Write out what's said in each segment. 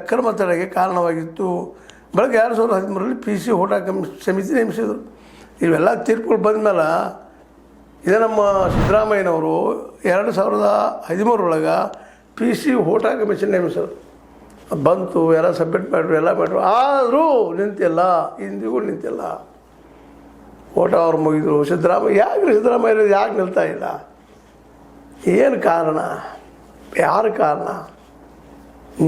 ಅಕ್ರಮ ತಡೆಗೆ ಕಾರಣವಾಗಿತ್ತು. ಬೆಳಗ್ಗೆ 2013ರಲ್ಲಿ PC ಹೋಟಾ ಸಮಿತಿ ನೇಮಿಸಿದರು. ಇವೆಲ್ಲ ತೀರ್ಪುಗಳು ಬಂದ ಮೇಲೆ ಇದೇ ನಮ್ಮ ಸಿದ್ದರಾಮಯ್ಯನವರು 2013 PC ಹೋಟಾ ಕಮಿಷನ್ ನೇಮಿಸಿದ್ರು. ಬಂತು, ಎಲ್ಲ ಸಬ್ಮಿಟ್ ಮಾಡಿದ್ರು, ಎಲ್ಲ ಮಾಡಿದ್ರು. ಆದರೂ ನಿಂತಿಲ್ಲ, ಇಂದಿಗೂ ನಿಂತಿಲ್ಲ. ಓಟ ಅವ್ರು ಮುಗಿದ್ರು. ಸಿದ್ದರಾಮಯ್ಯ ಯಾಕೆ ನಿಲ್ತಾ ಇಲ್ಲ? ಏನು ಕಾರಣ? ಯಾರ ಕಾರಣ?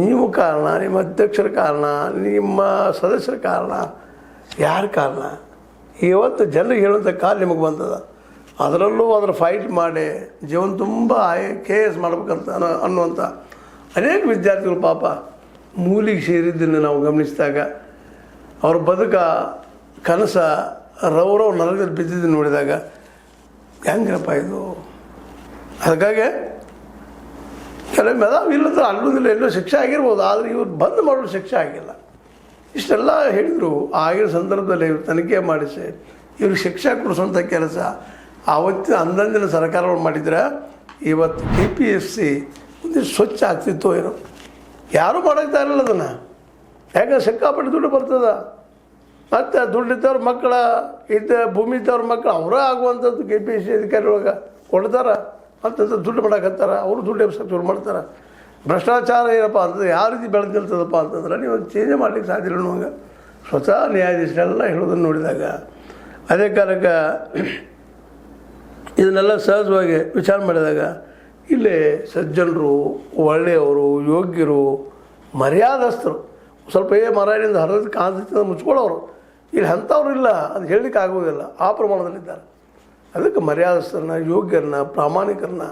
ನೀವು ಕಾರಣ, ನಿಮ್ಮ ಅಧ್ಯಕ್ಷರ ಕಾರಣ, ನಿಮ್ಮ ಸದಸ್ಯರ ಕಾರಣ, ಯಾರ ಕಾರಣ? ಇವತ್ತು ಜನರಿಗೆ ಹೇಳುವಂಥ ಕಾಲ ನಿಮಗೆ ಬಂದದ. ಅದರಲ್ಲೂ ಅದರ ಫೈಟ್ ಮಾಡಿ ಜೀವನ ತುಂಬ KS ಮಾಡ್ಬೇಕಂತ ಅನ್ನುವಂಥ ಅನೇಕ ವಿದ್ಯಾರ್ಥಿಗಳು ಪಾಪ ಮೂಲಿಗೆ ಸೇರಿದ್ದನ್ನು ನಾವು ಗಮನಿಸಿದಾಗ ಅವ್ರ ಬದುಕ ಕನಸ ರೌರವ್ ನರಕದಲ್ಲಿ ಬಿದ್ದಿದ್ದನ್ನು ನೋಡಿದಾಗ ಹೆಂಗಪ್ಪ ಇದು? ಅದಕ್ಕಾಗಿ ಕೆಲವೊಮ್ಮೆ ಇಲ್ಲದ್ರೆ ಅಲ್ಲೊಂದಿಲ್ಲ ಎಲ್ಲೋ ಶಿಕ್ಷೆ ಆಗಿರ್ಬೋದು, ಆದರೆ ಇವ್ರು ಬಂದ್ ಮಾಡೋ ಶಿಕ್ಷೆ ಆಗಿಲ್ಲ. ಇಷ್ಟೆಲ್ಲ ಹೇಳಿದರು. ಆಗಿನ ಸಂದರ್ಭದಲ್ಲಿ ಇವ್ರು ತನಿಖೆ ಮಾಡಿಸಿ ಇವ್ರಿಗೆ ಶಿಕ್ಷೆ ಕೊಡಿಸುವಂಥ ಕೆಲಸ ಆವತ್ತಿನ ಅಂದಿನ ಸರ್ಕಾರಗಳು ಮಾಡಿದ್ರೆ ಇವತ್ತು KPSC ಒಂದು ಸ್ವಚ್ಛ ಆಗ್ತಿತ್ತು ಏನೋ. ಯಾರೂ ಮಾಡೋಕ್ತಾ ಇರಲಿಲ್ಲ ಅದನ್ನು. ಯಾಕಂದ್ರೆ ಸಿಕ್ಕಾಪಟ್ಟೆ ದುಡ್ಡು ಬರ್ತದೆ. ಮತ್ತು ದುಡ್ಡಿದ್ದವ್ರ ಮಕ್ಕಳ ಭೂಮಿ ಇದ್ದವ್ರ ಮಕ್ಕಳು ಅವರೇ ಆಗುವಂಥದ್ದು KPSC ಅಧಿಕಾರಿಯೊಳಗೆ ಕೊಡ್ತಾರೆ. ಅಂತಂದ್ರೆ ದುಡ್ಡು ಮಾಡಕತ್ತಾರ, ಅವರು ದುಡ್ಡು ಎಬ್ಸಕ್ಕೆ ಶುರು ಮಾಡ್ತಾರೆ. ಭ್ರಷ್ಟಾಚಾರ ಏನಪ್ಪ ಅಂತಂದ್ರೆ ಯಾವ ರೀತಿ ಬೆಳೆದು ನಿಲ್ತದಪ್ಪ ಅಂತಂದ್ರೆ ನೀವು ಚೇಂಜ್ ಮಾಡ್ಲಿಕ್ಕೆ ಸಾಧ್ಯ ಇಲ್ಲ ಅನ್ನುವಾಗ ಸ್ವತಃ ನ್ಯಾಯಾಧೀಶರೆಲ್ಲ ಹೇಳೋದನ್ನು ನೋಡಿದಾಗ ಅದೇ ಕಾಲಕ್ಕೆ ಇದನ್ನೆಲ್ಲ ಸಹಜವಾಗಿ ವಿಚಾರ ಮಾಡಿದಾಗ ಇಲ್ಲೇ ಸಜ್ಜನರು, ಒಳ್ಳೆಯವರು, ಯೋಗ್ಯರು, ಮರ್ಯಾದಸ್ಥರು, ಸ್ವಲ್ಪ ಮರ್ಯಾದೆಯಿಂದ ಹರಿದ ಕಾಂತ ಮುಚ್ಕೊಳ್ಳೋರು ಇಲ್ಲಿ ಅಂಥವ್ರು ಇಲ್ಲ. ಅದು ಹೇಳಲಿಕ್ಕೆ ಆಗೋದಿಲ್ಲ. ಆ ಪ್ರಮಾಣದಲ್ಲಿದ್ದಾರೆ. ಅದಕ್ಕೆ ಮರ್ಯಾದಸ್ಥರನ್ನ, ಯೋಗ್ಯರನ್ನ, ಪ್ರಾಮಾಣಿಕರನ್ನ